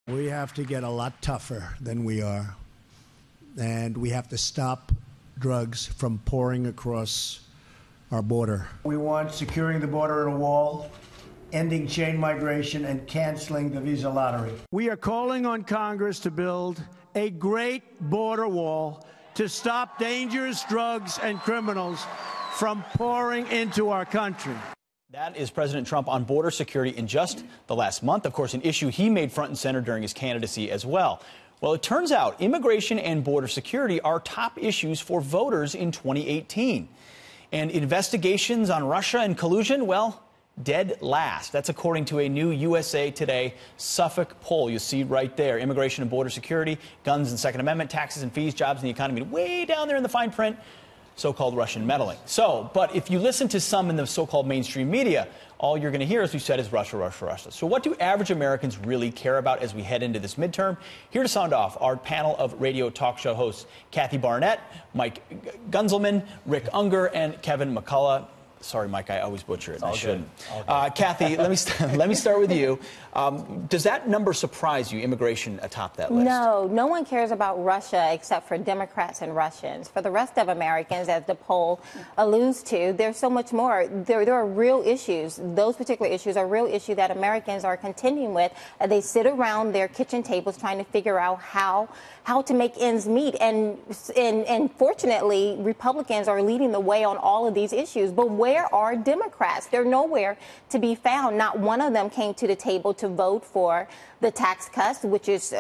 We have to get a lot tougher than we are, and we have to stop drugs from pouring across our border. We want securing the border and a wall, ending chain migration, and canceling the visa lottery. We are calling on Congress to build a great border wall to stop dangerous drugs and criminals from pouring into our country. That is President Trump on border security in just the last month. Of course, an issue he made front and center during his candidacy as well. Well, it turns out immigration and border security are top issues for voters in 2018. And investigations on Russia and collusion, well, dead last. That's according to a new USA Today Suffolk poll. You see right there, immigration and border security, guns and Second Amendment, taxes and fees, jobs and the economy. Way down there in the fine print, so-called Russian meddling. But if you listen to some in the so-called mainstream media, all you're going to hear, as we said, is Russia, Russia, Russia. So what do average Americans really care about as we head into this midterm? Here to sound off our panel of radio talk show hosts, Kathy Barnett, Mike Gunzelman, Rick Unger, and Kevin McCullough. Sorry, Mike, I always butcher it. I shouldn't. Kathy, let me start with you. Does that number surprise you, immigration atop that list? No one cares about Russia except for Democrats and Russians. For the rest of Americans, as the poll alludes to, there's so much more. There are real issues. Those particular issues are real issues that Americans are contending with. They sit around their kitchen tables trying to figure out how to make ends meet. And fortunately, Republicans are leading the way on all of these issues. But where are Democrats? They're nowhere to be found. Not one of them came to the table to vote for the tax cuts, which is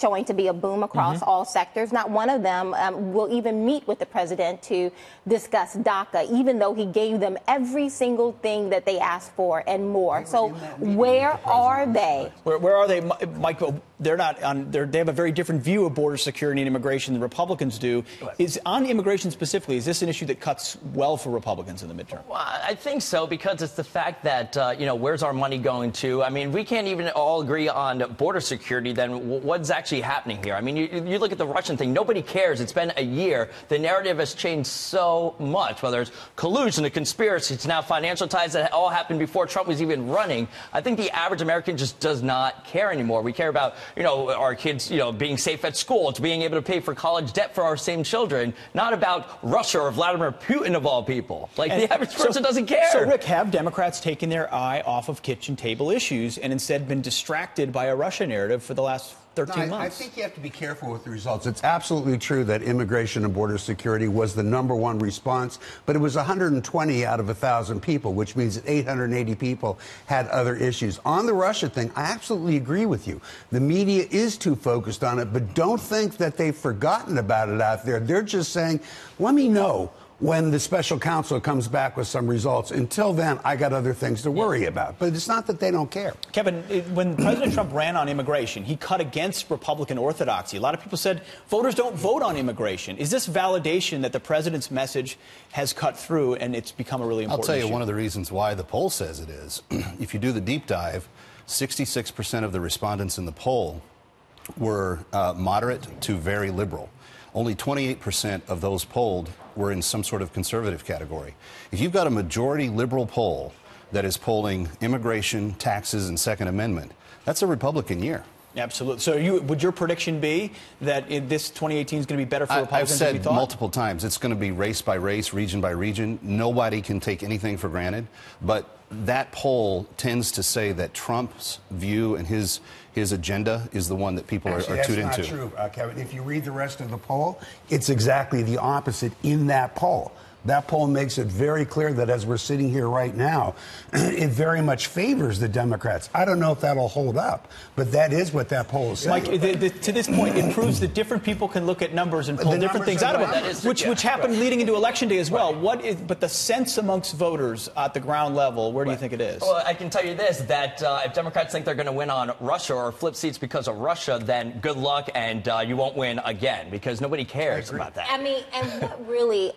showing to be a boom across all sectors. Not one of them will even meet with the president to discuss DACA, even though he gave them every single thing that they asked for and more. So where are they? Where are they, Michael? They're not on. They have a very different view of border security and immigration than Republicans do. Is on immigration specifically? Is this an issue that cuts well for Republicans in the midterm? Well, I think so, because it's the fact that where's our money going to? I mean, we can't even all agree on border security. Then what's actually happening here? I mean, you look at the Russian thing. Nobody cares. It's been a year. The narrative has changed so much. Whether it's collusion, the conspiracy, it's now financial ties that all happened before Trump was even running. I think the average American just does not care anymore. We care about our kids, being safe at school, to being able to pay for college debt for our same children, not about Russia or Vladimir Putin of all people. Like, the average person doesn't care. So, Rick, have Democrats taken their eye off of kitchen table issues and instead been distracted by a Russia narrative for the last 13 months? I think you have to be careful with the results. It's absolutely true that immigration and border security was the #1 response, but it was 120 out of 1,000 people, which means that 880 people had other issues. On the Russia thing, I absolutely agree with you. The media is too focused on it, but don't think that they've forgotten about it out there. They're just saying, let me know when the special counsel comes back with some results. Until then, I got other things to worry about. But it's not that they don't care. Kevin, when President Trump ran on immigration, he cut against Republican orthodoxy. A lot of people said voters don't vote on immigration. Is this validation that the president's message has cut through and it's become a really important issue? I'll tell you one of the reasons why the poll says it is. If you do the deep dive, 66% of the respondents in the poll were moderate to very liberal. Only 28% of those polled were in some sort of conservative category. If you've got a majority liberal poll that is polling immigration, taxes, and Second Amendment, that's a Republican year. Absolutely. So would your prediction be that this 2018 is going to be better for Republicans than we thought? I've said multiple times, it's going to be race by race, region by region. Nobody can take anything for granted. But that poll tends to say that Trump's view and his agenda is the one that people are tuned into. That's not true, Kevin. If you read the rest of the poll, it's exactly the opposite in that poll. That poll makes it very clear that as we're sitting here right now, it very much favors the Democrats. I don't know if that'll hold up, but that is what that poll is saying. Mike, to this point, it proves that different people can look at numbers and pull different things out of them, which happened leading into Election Day as well. But the sense amongst voters at the ground level, where do you think it is? Well, I can tell you this, that if Democrats think they're going to win on Russia or flip seats because of Russia, then good luck, and you won't win again, because nobody cares about that. I mean, and what really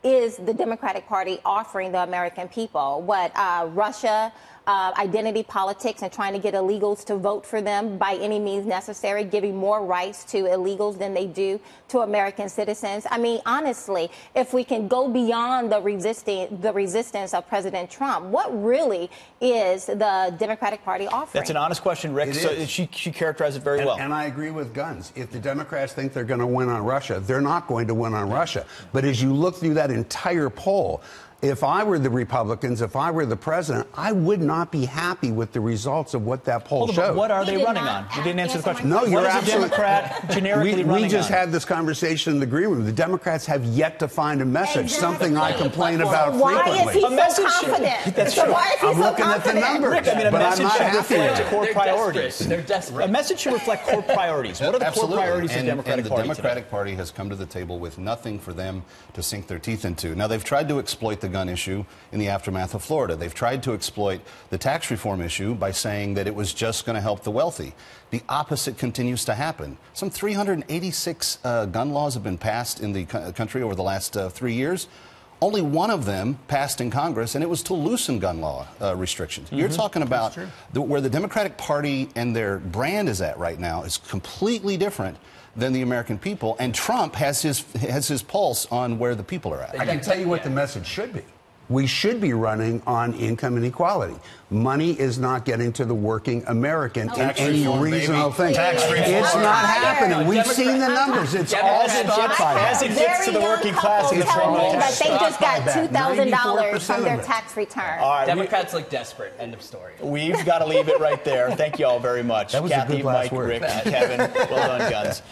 is the Democratic Party offering the American people? What Russia identity politics and trying to get illegals to vote for them by any means necessary, giving more rights to illegals than they do to American citizens. I mean, honestly, if we can go beyond the resistance of President Trump, what really is the Democratic Party offering? That's an honest question, Rick. So she characterized it very well. And I agree with Guns. If the Democrats think they're going to win on Russia, they're not going to win on Russia. But as you look through that entire poll, if I were the Republicans, if I were the president, I would not be happy with the results of what that poll showed. What are they running on? You didn't answer the question. No, you're what is absolutely. a Democrat generically running on? We just had this conversation in the green room. The Democrats have yet to find a message, Exactly. something I complain about Why frequently. is he A message so confident? That's true. Why is he I'm so looking at the confident? numbers, Rick, I mean, a but I'm message not should happy with reflect it. core They're priorities. desperate. They're desperate. A message should reflect core priorities. What are the Absolutely. core priorities of the Democratic and Party the today? Democratic Party has come to the table with nothing for them to sink their teeth into. Now, they've tried to exploit the gun issue in the aftermath of Florida. They've tried to exploit the tax reform issue by saying that it was just going to help the wealthy. The opposite continues to happen. Some 386 gun laws have been passed in the country over the last 3 years. Only one of them passed in Congress, and it was to loosen gun law restrictions. You're talking about where the Democratic Party and their brand is at right now is completely different than the American people, and Trump has his pulse on where the people are at. I can tell you what the message should be. We should be running on income inequality. Money is not getting to the working American in any reasonable thing. It's not happening. We've seen the numbers. It's all stopped by As it gets to the working class, Very it's young wrong. couple tell me that they just got $2,000 94% from their of it. tax return. All right, Democrats look desperate. End of story. we've got to leave it right there. Thank you all very much. That was a Kathy, good last Mike, word. Rick, and Kevin. Well done, Guns.